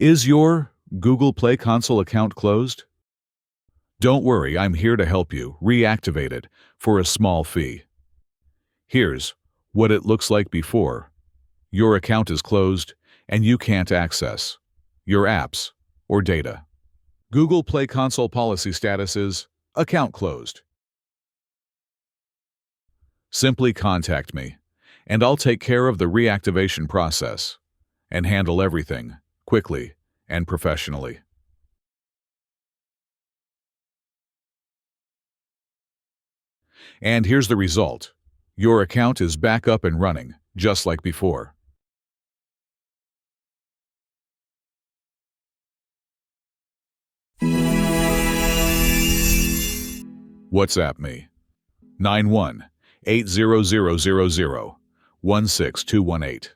Is your Google Play Console account closed? Don't worry, I'm here to help you reactivate it for a small fee. Here's what it looks like before. Your account is closed and you can't access your apps or data. Google Play Console policy status is account closed. Simply contact me, and I'll take care of the reactivation process and handle everything quickly and professionally. And here's the result. Your account is back up and running, just like before. WhatsApp me 91-80000-16218.